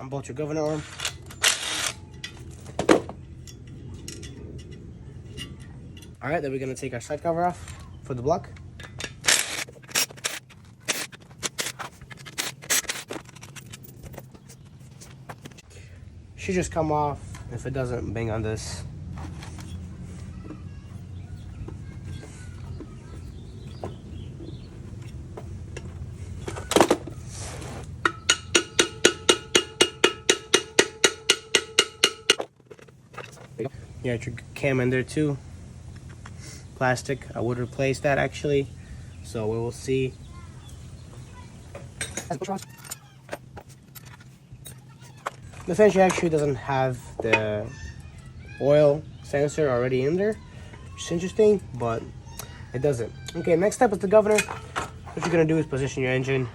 Unbolt your governor arm. Alright, then we're going to take our side cover off for the block. Should just come off. If it doesn't, bang on this. You got your cam in there too. Plastic. I would replace that actually. So we will see. The Fench actually doesn't have the oil sensor already in there, which is interesting, but it doesn't. Okay, next step is the governor. What you're gonna do is position your engine